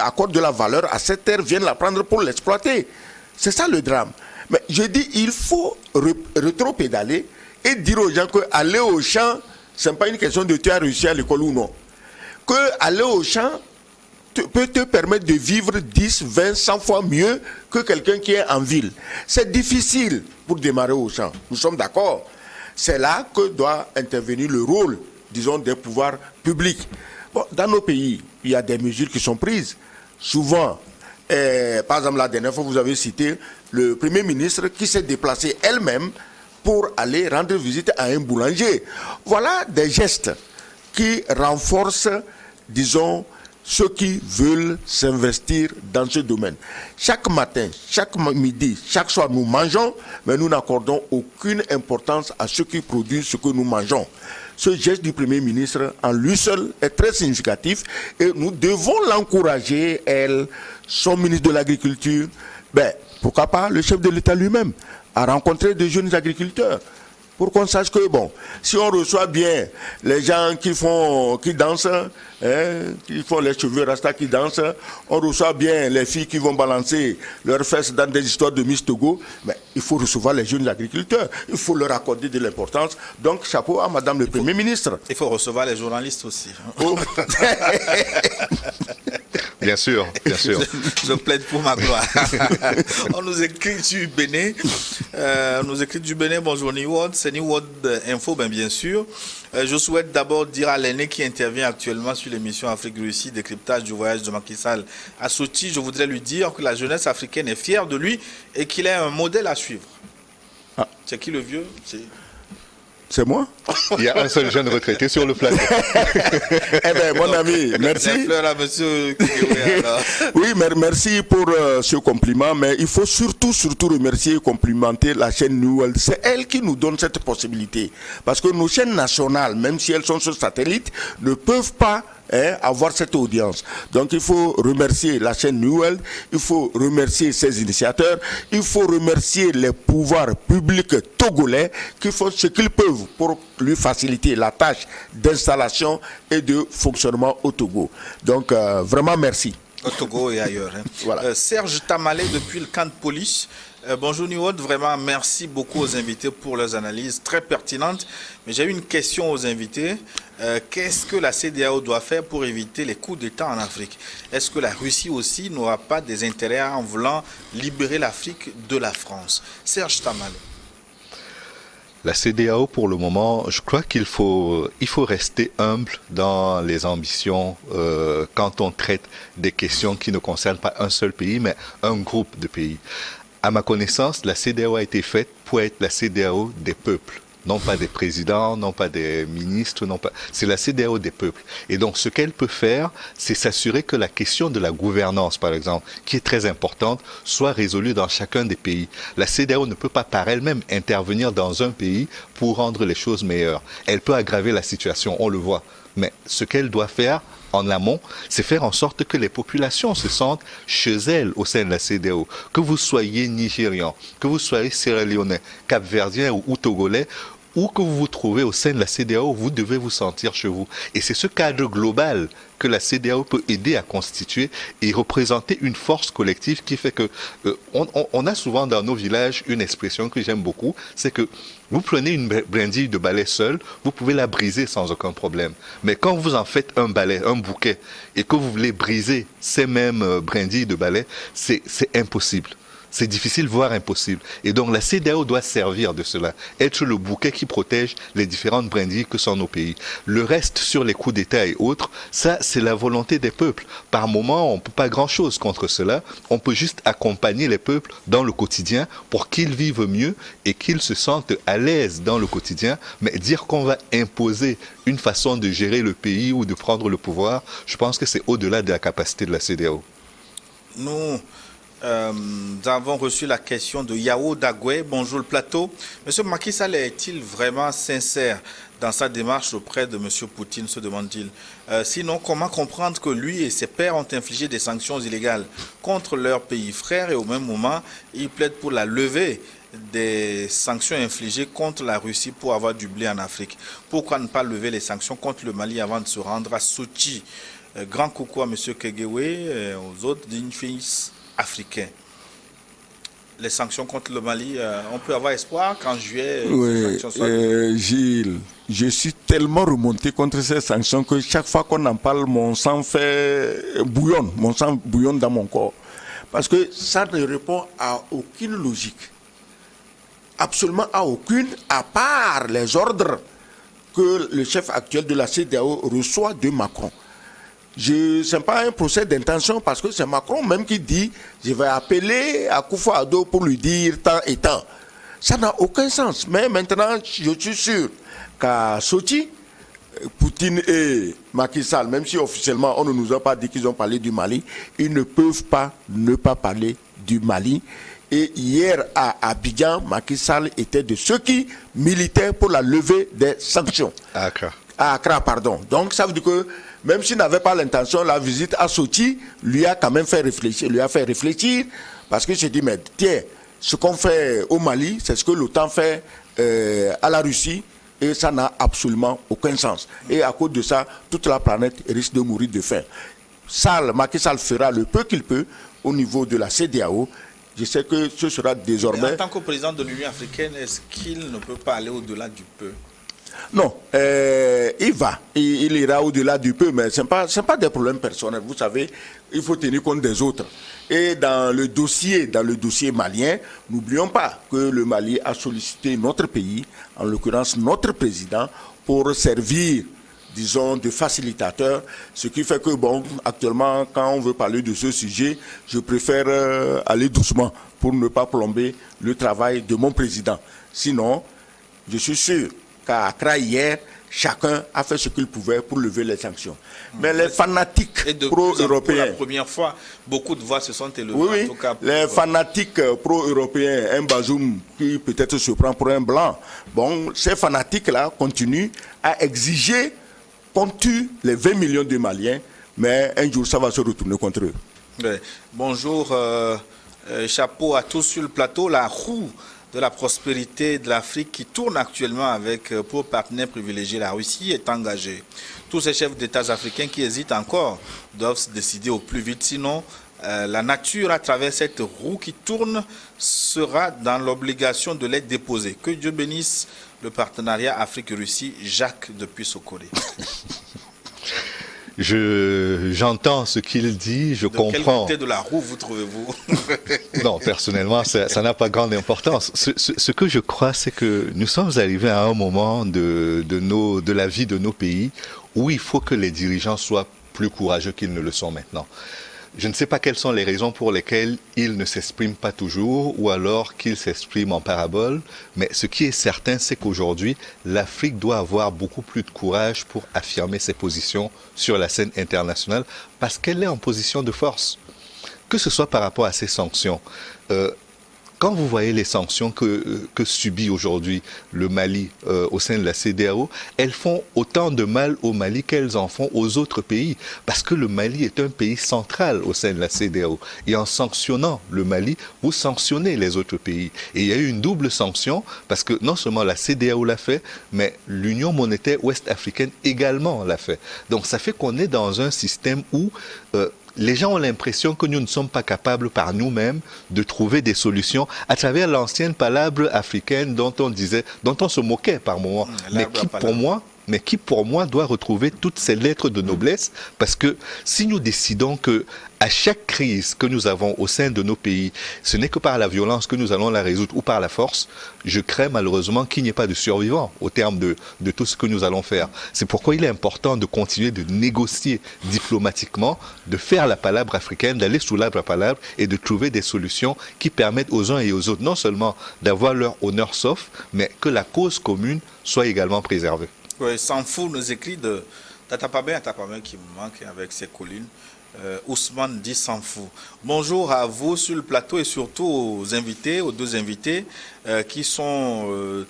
accordent de la valeur à cette terre viennent la prendre pour l'exploiter. C'est ça le drame. Mais je dis, il faut rétro-pédaler et dire aux gens qu'aller au champ, ce n'est pas une question de tu as réussi à l'école ou non. Qu'aller au champ peut te permettre de vivre 10, 20, 100 fois mieux que quelqu'un qui est en ville. C'est difficile pour démarrer au champ. Nous sommes d'accord. C'est là que doit intervenir le rôle, disons, des pouvoirs publics. Bon, dans nos pays, il y a des mesures qui sont prises. Souvent, par exemple, la dernière fois, vous avez cité le Premier ministre qui s'est déplacé elle-même pour aller rendre visite à un boulanger. Voilà des gestes qui renforcent, disons, ceux qui veulent s'investir dans ce domaine. Chaque matin, chaque midi, chaque soir, nous mangeons, mais nous n'accordons aucune importance à ceux qui produisent ce que nous mangeons. Ce geste du Premier ministre, en lui seul, est très significatif et nous devons l'encourager, elle, son ministre de l'Agriculture, pourquoi pas le chef de l'État lui-même, à rencontrer des jeunes agriculteurs. Pour qu'on sache que, bon, si on reçoit bien les gens qui dansent, qui font les cheveux rasta qui dansent, on reçoit bien les filles qui vont balancer leurs fesses dans des histoires de Miss Togo, mais il faut recevoir les jeunes agriculteurs, il faut leur accorder de l'importance. Donc, chapeau à Madame le Premier ministre. Il faut recevoir les journalistes aussi. Oh. Bien sûr, bien sûr. Je plaide pour ma gloire. On nous écrit du Bénin. Bonjour Niwod, c'est Niwod Info, bien sûr. Je souhaite d'abord dire à l'aîné qui intervient actuellement sur l'émission Afrique-Russie, décryptage du voyage de Macky Sall à Sochi, je voudrais lui dire que la jeunesse africaine est fière de lui et qu'il est un modèle à suivre. Ah. C'est qui le vieux? C'est moi? Il y a un seul jeune retraité sur le plateau. Eh bien, mon ami, merci. Oui, merci pour ce compliment, mais il faut surtout remercier et complimenter la chaîne New World. C'est elle qui nous donne cette possibilité. Parce que nos chaînes nationales, même si elles sont sur satellite, ne peuvent pas avoir cette audience. Donc il faut remercier la chaîne New World, il faut remercier ses initiateurs, il faut remercier les pouvoirs publics togolais qui font ce qu'ils peuvent pour lui faciliter la tâche d'installation et de fonctionnement au Togo. Donc vraiment merci. Au Togo et ailleurs. Voilà. Serge Tamalé depuis le camp de police. Bonjour Niwod, vraiment merci beaucoup aux invités pour leurs analyses très pertinentes. Mais j'ai une question aux invités. Qu'est-ce que la CEDEAO doit faire pour éviter les coups d'État en Afrique? Est-ce que la Russie aussi n'aura pas des intérêts en voulant libérer l'Afrique de la France? Serge Tamalé. La CEDEAO, pour le moment, je crois qu'il faut rester humble dans les ambitions quand on traite des questions qui ne concernent pas un seul pays, mais un groupe de pays. À ma connaissance, la CEDEAO a été faite pour être la CEDEAO des peuples. Non pas des présidents, non pas des ministres, c'est la CEDEAO des peuples. Et donc, ce qu'elle peut faire, c'est s'assurer que la question de la gouvernance, par exemple, qui est très importante, soit résolue dans chacun des pays. La CEDEAO ne peut pas par elle-même intervenir dans un pays pour rendre les choses meilleures. Elle peut aggraver la situation, on le voit. Mais ce qu'elle doit faire, en amont, c'est faire en sorte que les populations se sentent chez elles au sein de la CEDEAO. Que vous soyez nigérian, que vous soyez sierra-léonais, cap-verdien ou togolais, où que vous vous trouvez au sein de la CEDEAO, vous devez vous sentir chez vous. Et c'est ce cadre global que la CEDEAO peut aider à constituer et représenter une force collective qui fait que on a souvent dans nos villages une expression que j'aime beaucoup, c'est que vous prenez une brindille de balai seule, vous pouvez la briser sans aucun problème. Mais quand vous en faites un balai, un bouquet, et que vous voulez briser ces mêmes brindilles de balai, c'est impossible. C'est difficile, voire impossible. Et donc la CEDEAO doit servir de cela, être le bouquet qui protège les différentes brindilles que sont nos pays. Le reste sur les coups d'État et autres, ça c'est la volonté des peuples. Par moment, on ne peut pas grand-chose contre cela. On peut juste accompagner les peuples dans le quotidien pour qu'ils vivent mieux et qu'ils se sentent à l'aise dans le quotidien. Mais dire qu'on va imposer une façon de gérer le pays ou de prendre le pouvoir, je pense que c'est au-delà de la capacité de la CEDEAO. Nous avons reçu la question de Yao Dagwe. Bonjour le plateau. Monsieur Macky Sall est-il vraiment sincère dans sa démarche auprès de Monsieur Poutine, se demande-t-il. Sinon, comment comprendre que lui et ses pairs ont infligé des sanctions illégales contre leur pays frère et au même moment, ils plaident pour la levée des sanctions infligées contre la Russie pour avoir du blé en Afrique. Pourquoi ne pas lever les sanctions contre le Mali avant de se rendre à Sochi? Grand coucou à M. Kegewe et aux autres dignes fils africains. Les sanctions contre le Mali, on peut avoir espoir qu'en juillet, oui, Gilles, je suis tellement remonté contre ces sanctions que chaque fois qu'on en parle, mon sang bouillonne dans mon corps. Parce que ça ne répond à aucune logique. Absolument à aucune, à part les ordres que le chef actuel de la CEDEAO reçoit de Macron. Ce n'est pas un procès d'intention parce que c'est Macron même qui dit je vais appeler à Akufo-Addo pour lui dire tant et tant. Ça n'a aucun sens. Mais maintenant, je suis sûr qu'à Sochi, Poutine et Macky Sall, même si officiellement on ne nous a pas dit qu'ils ont parlé du Mali, ils ne peuvent pas ne pas parler du Mali. Et hier à Abidjan, Macky Sall était de ceux qui militaient pour la levée des sanctions. À Accra. À Accra, pardon. Donc ça veut dire que même s'il n'avait pas l'intention, la visite à Sochi lui a quand même fait réfléchir, parce qu'il s'est dit, mais tiens, ce qu'on fait au Mali, c'est ce que l'OTAN fait à la Russie, et ça n'a absolument aucun sens. Et à cause de ça, toute la planète risque de mourir de faim. Macky Sall fera le peu qu'il peut au niveau de la CEDEAO. Je sais que ce sera désormais... Mais en tant que président de l'Union africaine, est-ce qu'il ne peut pas aller au-delà du peu? Non, il ira au-delà du peu, mais ce n'est pas des problèmes personnels. Vous savez, il faut tenir compte des autres. Et dans le dossier malien, n'oublions pas que le Mali a sollicité notre pays, en l'occurrence notre président, pour servir, disons, de facilitateur. Ce qui fait que, bon, actuellement, quand on veut parler de ce sujet, je préfère aller doucement pour ne pas plomber le travail de mon président. Sinon, je suis sûr qu'à Accra hier, chacun a fait ce qu'il pouvait pour lever les sanctions. Mais les fanatiques pro-européens... Pour la première fois, beaucoup de voix se sont élevées. Oui, en tout cas, les fanatiques pro-européens, un Bazoum qui peut-être se prend pour un blanc, bon, ces fanatiques-là continuent à exiger qu'on tue les 20 millions de Maliens, mais un jour, ça va se retourner contre eux. Ouais. Bonjour, chapeau à tous sur le plateau. La roue de la prospérité de l'Afrique qui tourne actuellement avec pour partenaire privilégié la Russie est engagée. Tous ces chefs d'État africains qui hésitent encore doivent se décider au plus vite. Sinon, la nature à travers cette roue qui tourne sera dans l'obligation de les déposer. Que Dieu bénisse le partenariat Afrique-Russie, Jacques depuis Sokoré. J'entends ce qu'il dit, je comprends. De quel côté de la roue vous trouvez-vous? Non, personnellement, ça n'a pas grande importance. Ce que je crois, c'est que nous sommes arrivés à un moment de la vie de nos pays où il faut que les dirigeants soient plus courageux qu'ils ne le sont maintenant. Je ne sais pas quelles sont les raisons pour lesquelles ils ne s'expriment pas toujours ou alors qu'ils s'expriment en parabole, mais ce qui est certain, c'est qu'aujourd'hui, l'Afrique doit avoir beaucoup plus de courage pour affirmer ses positions sur la scène internationale parce qu'elle est en position de force. Que ce soit par rapport à ces sanctions. Quand vous voyez les sanctions que subit aujourd'hui le Mali au sein de la CEDEAO, elles font autant de mal au Mali qu'elles en font aux autres pays. Parce que le Mali est un pays central au sein de la CEDEAO. Et en sanctionnant le Mali, vous sanctionnez les autres pays. Et il y a eu une double sanction parce que non seulement la CEDEAO l'a fait, mais l'Union monétaire ouest-africaine également l'a fait. Donc ça fait qu'on est dans un système où... les gens ont l'impression que nous ne sommes pas capables par nous-mêmes de trouver des solutions à travers l'ancienne palabre africaine dont on se moquait par moments, mais qui pour moi doit retrouver toutes ces lettres de noblesse, parce que si nous décidons que à chaque crise que nous avons au sein de nos pays, ce n'est que par la violence que nous allons la résoudre ou par la force, je crains malheureusement qu'il n'y ait pas de survivants au terme de tout ce que nous allons faire. C'est pourquoi il est important de continuer de négocier diplomatiquement, de faire la palabre africaine, d'aller sous l'arbre à palabre et de trouver des solutions qui permettent aux uns et aux autres non seulement d'avoir leur honneur sauf, mais que la cause commune soit également préservée. Oui, Sanfou nous écrit de Tatapabé à Tatapabé qui me manque avec ses collines. Ousmane Dissanfou. Bonjour à vous sur le plateau et surtout aux invités, aux deux invités qui sont,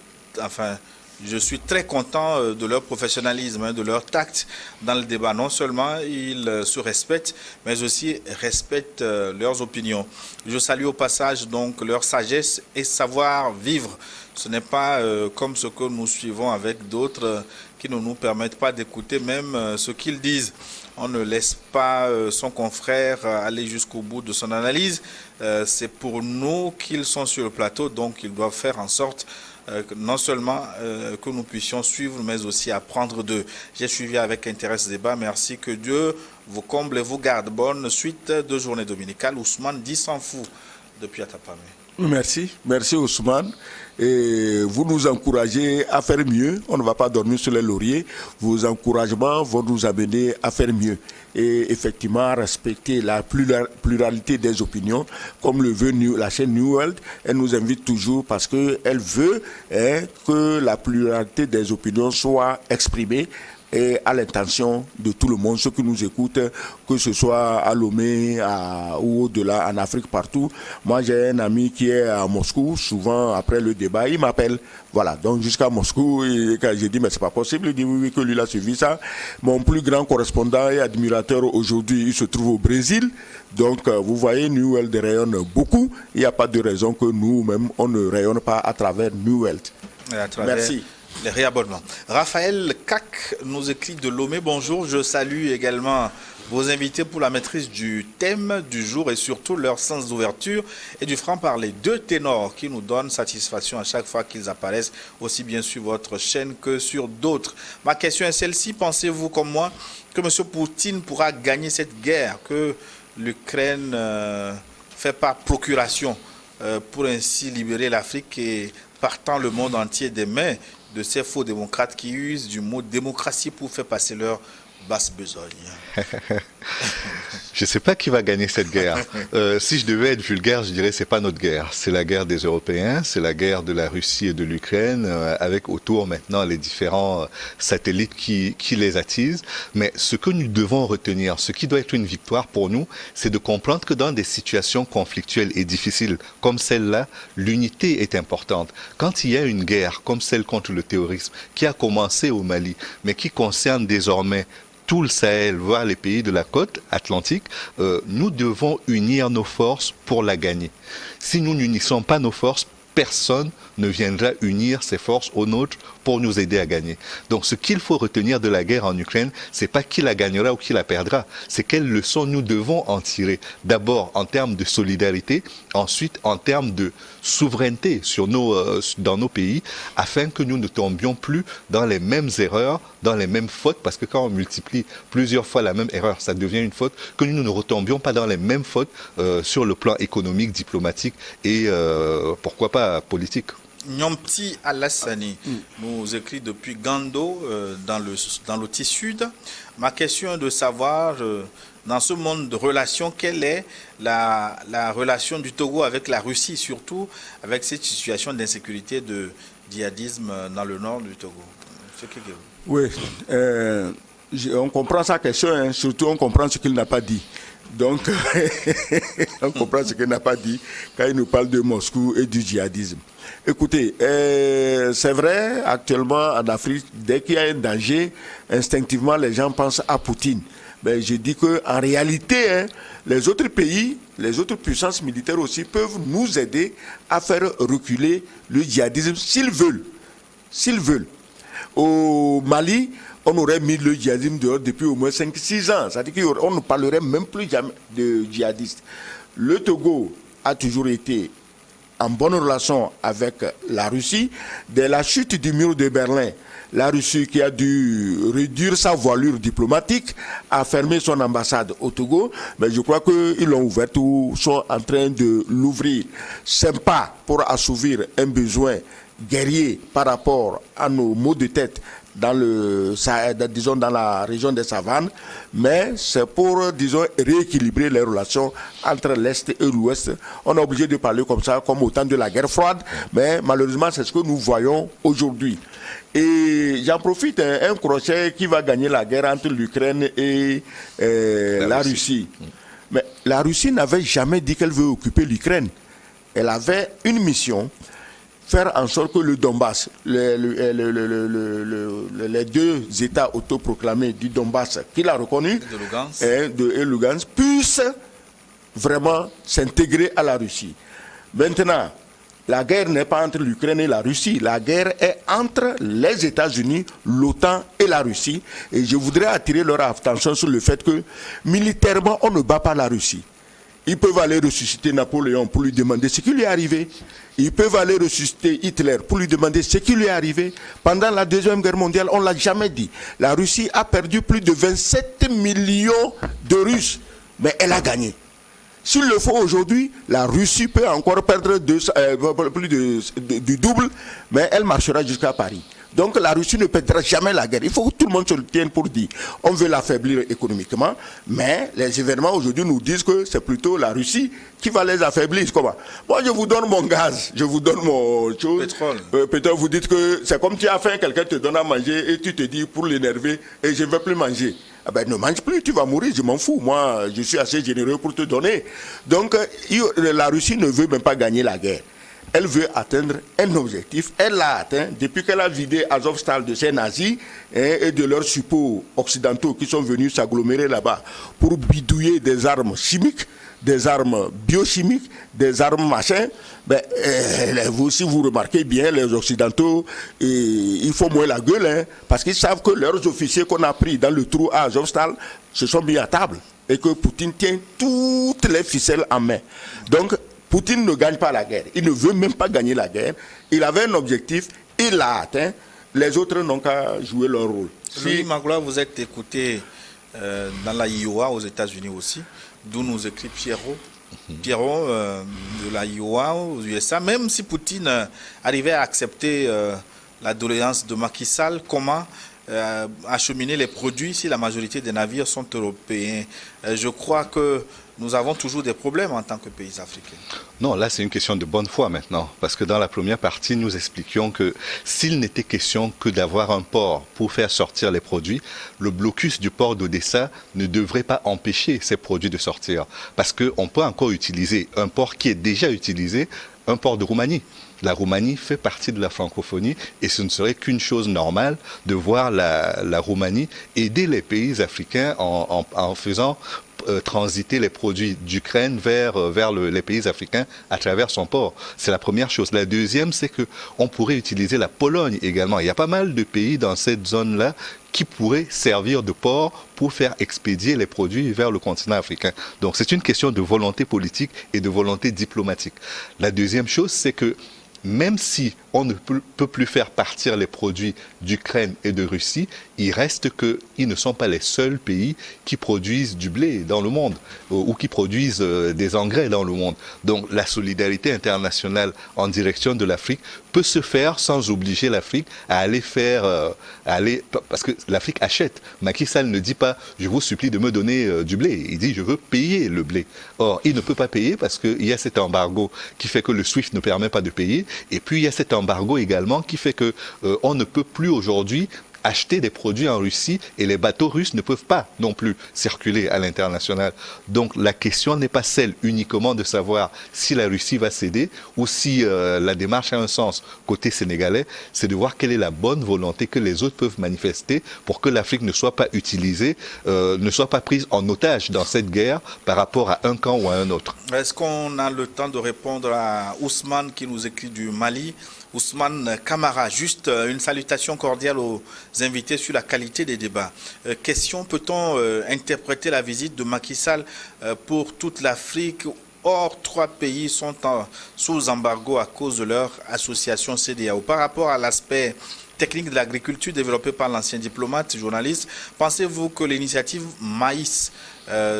je suis très content de leur professionnalisme, de leur tact dans le débat. Non seulement ils se respectent, mais aussi respectent leurs opinions. Je salue au passage donc leur sagesse et savoir-vivre. Ce n'est pas comme ce que nous suivons avec d'autres qui ne nous permettent pas d'écouter même ce qu'ils disent. On ne laisse pas son confrère aller jusqu'au bout de son analyse. C'est pour nous qu'ils sont sur le plateau, donc ils doivent faire en sorte non seulement que nous puissions suivre, mais aussi apprendre d'eux. J'ai suivi avec intérêt ce débat. Merci, que Dieu vous comble et vous garde. Bonne suite de journée dominicale. Ousmane Dissanfou, depuis Atapamé. Merci Ousmane. Et vous nous encouragez à faire mieux. On ne va pas dormir sur les lauriers. Vos encouragements vont nous amener à faire mieux. Et effectivement, respecter la pluralité des opinions, comme le veut la chaîne New World. Elle nous invite toujours parce qu'elle veut que la pluralité des opinions soit exprimée et à l'intention de tout le monde, ceux qui nous écoutent, que ce soit à Lomé ou au-delà, en Afrique, partout. Moi, j'ai un ami qui est à Moscou, souvent après le débat, il m'appelle. Voilà, donc jusqu'à Moscou, et quand j'ai dit, mais c'est pas possible, il dit oui, que lui, il a suivi ça. Mon plus grand correspondant et admirateur aujourd'hui, il se trouve au Brésil. Donc, vous voyez, New World rayonne beaucoup. Il n'y a pas de raison que nous-mêmes, on ne rayonne pas à travers New World. Merci. Les réabonnements. Raphaël Cac nous écrit de Lomé. Bonjour, je salue également vos invités pour la maîtrise du thème du jour et surtout leur sens d'ouverture et du franc-parler. Deux ténors qui nous donnent satisfaction à chaque fois qu'ils apparaissent, aussi bien sur votre chaîne que sur d'autres. Ma question est celle-ci. Pensez-vous comme moi que M. Poutine pourra gagner cette guerre que l'Ukraine fait par procuration pour ainsi libérer l'Afrique et partant le monde entier des mains de ces faux démocrates qui usent du mot démocratie pour faire passer leur basse besogne? Je ne sais pas qui va gagner cette guerre. Si je devais être vulgaire, je dirais que ce n'est pas notre guerre. C'est la guerre des Européens, c'est la guerre de la Russie et de l'Ukraine, avec autour maintenant les différents satellites qui les attisent. Mais ce que nous devons retenir, ce qui doit être une victoire pour nous, c'est de comprendre que dans des situations conflictuelles et difficiles comme celle-là, l'unité est importante. Quand il y a une guerre comme celle contre le terrorisme, qui a commencé au Mali, mais qui concerne désormais tout le Sahel, voire les pays de la côte atlantique, nous devons unir nos forces pour la gagner. Si nous n'unissons pas nos forces, personne ne viendra unir ses forces aux nôtres pour nous aider à gagner. Donc ce qu'il faut retenir de la guerre en Ukraine, c'est pas qui la gagnera ou qui la perdra, c'est quelles leçons nous devons en tirer. D'abord en termes de solidarité, ensuite en termes de souveraineté dans nos pays, afin que nous ne tombions plus dans les mêmes erreurs, dans les mêmes fautes, parce que quand on multiplie plusieurs fois la même erreur, ça devient une faute, que nous ne retombions pas dans les mêmes fautes sur le plan économique, diplomatique et pourquoi pas politique. Nyomti Alassani nous écrit depuis Gando, dans l'Oti Sud. Ma question est de savoir, dans ce monde de relations, quelle est la relation du Togo avec la Russie, surtout avec cette situation d'insécurité, de djihadisme dans le nord du Togo? Oui, on comprend sa question, hein, surtout on comprend ce qu'il n'a pas dit. Donc, on comprend ce qu'il n'a pas dit quand il nous parle de Moscou et du djihadisme. Écoutez, c'est vrai, actuellement en Afrique, dès qu'il y a un danger, instinctivement les gens pensent à Poutine. Mais je dis qu'en réalité, hein, les autres pays, les autres puissances militaires aussi peuvent nous aider à faire reculer le djihadisme s'ils veulent. S'ils veulent. Au Mali, on aurait mis le djihadisme dehors depuis au moins 5-6 ans. C'est-à-dire qu'on ne parlerait même plus jamais de djihadistes. Le Togo a toujours été en bonne relation avec la Russie. Dès la chute du mur de Berlin, la Russie qui a dû réduire sa voilure diplomatique a fermé son ambassade au Togo. Mais je crois qu'ils l'ont ouverte ou sont en train de l'ouvrir. Sympa pour assouvir un besoin guerrier par rapport à nos maux de tête disons dans la région des savanes, mais c'est pour, disons, rééquilibrer les relations entre l'Est et l'Ouest. On est obligé de parler comme ça, comme au temps de la guerre froide, mais malheureusement, c'est ce que nous voyons aujourd'hui. Et j'en profite, un crochet qui va gagner la guerre entre l'Ukraine et la Russie. Mais la Russie n'avait jamais dit qu'elle veut occuper l'Ukraine. Elle avait une mission, faire en sorte que le Donbass, les deux États autoproclamés du Donbass qu'il a reconnus, et Lugansk, puissent vraiment s'intégrer à la Russie. Maintenant, la guerre n'est pas entre l'Ukraine et la Russie, la guerre est entre les États-Unis, l'OTAN et la Russie. Et je voudrais attirer leur attention sur le fait que militairement, on ne bat pas la Russie. Ils peuvent aller ressusciter Napoléon pour lui demander ce qui lui est arrivé. Ils peuvent aller ressusciter Hitler pour lui demander ce qui lui est arrivé. Pendant la Deuxième Guerre mondiale, on ne l'a jamais dit. La Russie a perdu plus de 27 millions de Russes, mais elle a gagné. S'il le faut aujourd'hui, la Russie peut encore perdre plus du double, mais elle marchera jusqu'à Paris. Donc la Russie ne perdra jamais la guerre. Il faut que tout le monde se le tienne pour dire. On veut l'affaiblir économiquement, mais les événements aujourd'hui nous disent que c'est plutôt la Russie qui va les affaiblir. Comment? Moi, je vous donne mon gaz, je vous donne mon chose. Pétrole. Peut-être vous dites que c'est comme tu as faim, quelqu'un te donne à manger et tu te dis pour l'énerver et je ne veux plus manger. Ah ben, ne mange plus, tu vas mourir, je m'en fous. Moi, je suis assez généreux pour te donner. Donc, la Russie ne veut même pas gagner la guerre. Elle veut atteindre un objectif. Elle l'a atteint depuis qu'elle a vidé Azovstal de ses nazis et de leurs suppôts occidentaux qui sont venus s'agglomérer là-bas pour bidouiller des armes chimiques, des armes biochimiques, des armes machin. Ben, si vous remarquez bien, les Occidentaux, ils font moins la gueule, parce qu'ils savent que leurs officiers qu'on a pris dans le trou à Azovstal se sont mis à table et que Poutine tient toutes les ficelles en main. Donc, Poutine ne gagne pas la guerre. Il ne veut même pas gagner la guerre. Il avait un objectif, il l'a atteint. Les autres n'ont qu'à jouer leur rôle. Louis Magloire, vous êtes écouté dans la IOA aux États-Unis aussi, d'où nous écrit Pierrot. Pierrot de la IOA aux USA. Même si Poutine arrivait à accepter la doléance de Macky Sall, comment acheminer les produits si la majorité des navires sont européens? Je crois que nous avons toujours des problèmes en tant que pays africains. Non, là c'est une question de bonne foi maintenant, parce que dans la première partie, nous expliquions que s'il n'était question que d'avoir un port pour faire sortir les produits, le blocus du port d'Odessa ne devrait pas empêcher ces produits de sortir, parce qu'on peut encore utiliser un port qui est déjà utilisé, un port de Roumanie. La Roumanie fait partie de la francophonie et ce ne serait qu'une chose normale de voir la Roumanie aider les pays africains en faisant transiter les produits d'Ukraine vers les pays africains à travers son port. C'est la première chose. La deuxième, c'est qu'on pourrait utiliser la Pologne également. Il y a pas mal de pays dans cette zone-là qui pourraient servir de port pour faire expédier les produits vers le continent africain. Donc c'est une question de volonté politique et de volonté diplomatique. La deuxième chose, c'est que même si on ne peut plus faire partir les produits d'Ukraine et de Russie, il reste qu'ils ne sont pas les seuls pays qui produisent du blé dans le monde ou qui produisent des engrais dans le monde. Donc la solidarité internationale en direction de l'Afrique peut se faire sans obliger l'Afrique à aller parce que l'Afrique achète. Macky Sall ne dit pas « je vous supplie de me donner du blé ». Il dit « je veux payer le blé ». Or, il ne peut pas payer parce qu'il y a cet embargo qui fait que le SWIFT ne permet pas de payer. Et puis, il y a cet embargo également qui fait que on ne peut plus aujourd'hui acheter des produits en Russie et les bateaux russes ne peuvent pas non plus circuler à l'international. Donc la question n'est pas celle uniquement de savoir si la Russie va céder ou si la démarche a un sens côté sénégalais, c'est de voir quelle est la bonne volonté que les autres peuvent manifester pour que l'Afrique ne soit pas utilisée, ne soit pas prise en otage dans cette guerre par rapport à un camp ou à un autre. Est-ce qu'on a le temps de répondre à Ousmane qui nous écrit du Mali? Ousmane Kamara, juste une salutation cordiale aux invités sur la qualité des débats. Question, peut-on interpréter la visite de Macky Sall pour toute l'Afrique? Or, 3 pays sont sous embargo à cause de leur association CEDEAO. Par rapport à l'aspect technique de l'agriculture développé par l'ancien diplomate, journaliste, pensez-vous que l'initiative Maïs,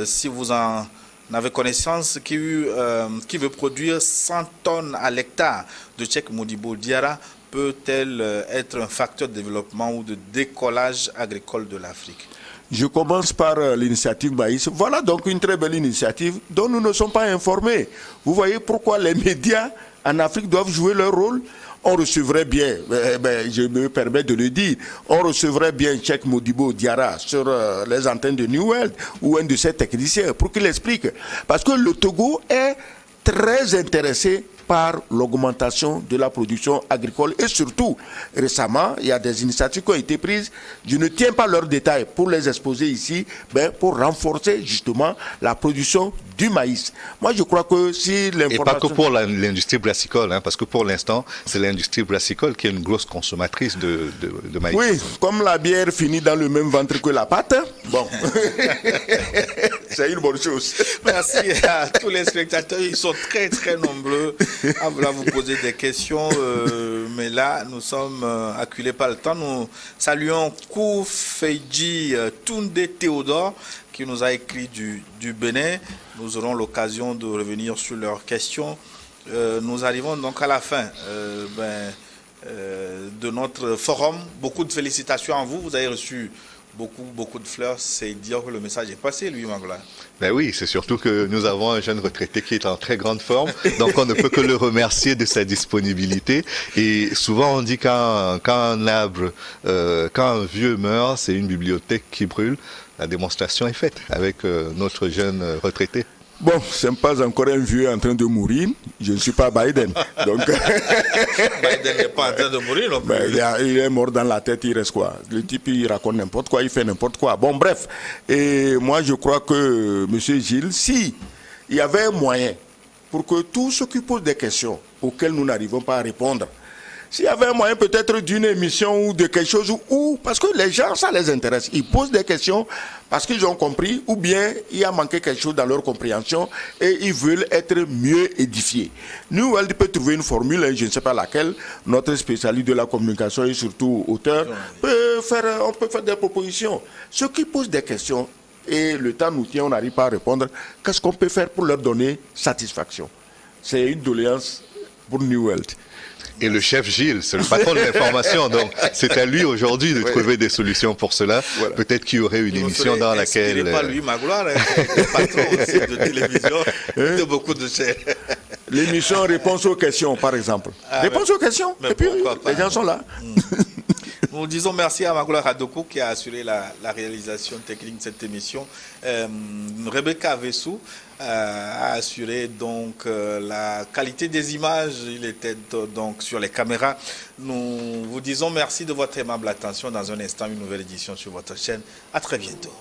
si vous en n'avait connaissance, qui veut produire 100 tonnes à l'hectare de Cheikh Modibo Diarra, peut-elle être un facteur de développement ou de décollage agricole de l'Afrique? Je commence par l'initiative Maïs. Voilà donc une très belle initiative dont nous ne sommes pas informés. Vous voyez pourquoi les médias en Afrique doivent jouer leur rôle? On recevrait bien, je me permets de le dire, on recevrait bien Cheikh Modibo Diarra sur les antennes de New World ou un de ses techniciens pour qu'il explique. Parce que le Togo est très intéressé par l'augmentation de la production agricole et surtout, récemment, il y a des initiatives qui ont été prises. Je ne tiens pas leurs détails pour les exposer ici, mais pour renforcer justement la production du maïs. Moi, je crois que si l'information... Et pas que pour l'industrie brassicole, hein, parce que pour l'instant, c'est l'industrie brassicole qui est une grosse consommatrice de maïs. Oui, comme la bière finit dans le même ventre que la pâte, bon, c'est une bonne chose. Merci à tous les spectateurs, ils sont très très nombreux à vouloir vous poser des questions, mais là, nous sommes acculés par le temps. Nous saluons Koufeji Tunde Théodore, qui nous a écrit du Bénin. Nous aurons l'occasion de revenir sur leurs questions. Nous arrivons donc à la fin de notre forum. Beaucoup de félicitations à vous. Vous avez reçu beaucoup de fleurs. C'est dire que le message est passé, lui, Magloire. Ben oui, c'est surtout que nous avons un jeune retraité qui est en très grande forme, donc on ne peut que le remercier de sa disponibilité. Et souvent on dit quand un vieux meurt, c'est une bibliothèque qui brûle. La démonstration est faite avec notre jeune retraité. Bon, ce n'est pas encore un vieux en train de mourir. Je ne suis pas Biden. Donc... Biden n'est pas en train de mourir non plus. Il est mort dans la tête, il reste quoi? Le type, il raconte n'importe quoi, il fait n'importe quoi. Bon, bref. Et moi, je crois que, M. Gilles, si il y avait un moyen pour que tous ceux qui posent des questions auxquelles nous n'arrivons pas à répondre, s'il y avait un moyen peut-être d'une émission ou de quelque chose, ou parce que les gens, ça les intéresse, ils posent des questions parce qu'ils ont compris, ou bien il y a manqué quelque chose dans leur compréhension et ils veulent être mieux édifiés. New World peut trouver une formule, je ne sais pas laquelle, notre spécialiste de la communication et surtout auteur, on peut faire des propositions. Ceux qui posent des questions et le temps nous tient, on n'arrive pas à répondre, qu'est-ce qu'on peut faire pour leur donner satisfaction? C'est une doléance pour New World. Et le chef Gilles, c'est le patron de l'information, donc c'est à lui aujourd'hui de trouver des solutions pour cela. Voilà. Peut-être qu'il y aurait une émission dans laquelle... pas lui, Magloire, le patron aussi de télévision, de beaucoup de chaînes. L'émission Réponse aux questions, par exemple. Réponse aux questions, et puis les gens sont là. Nous disons merci à Magloire Adoko qui a assuré la réalisation technique de cette émission. Rebecca Vessou a assuré donc la qualité des images. Il était donc sur les caméras. Nous vous disons merci de votre aimable attention. Dans un instant, une nouvelle édition sur votre chaîne. À très bientôt.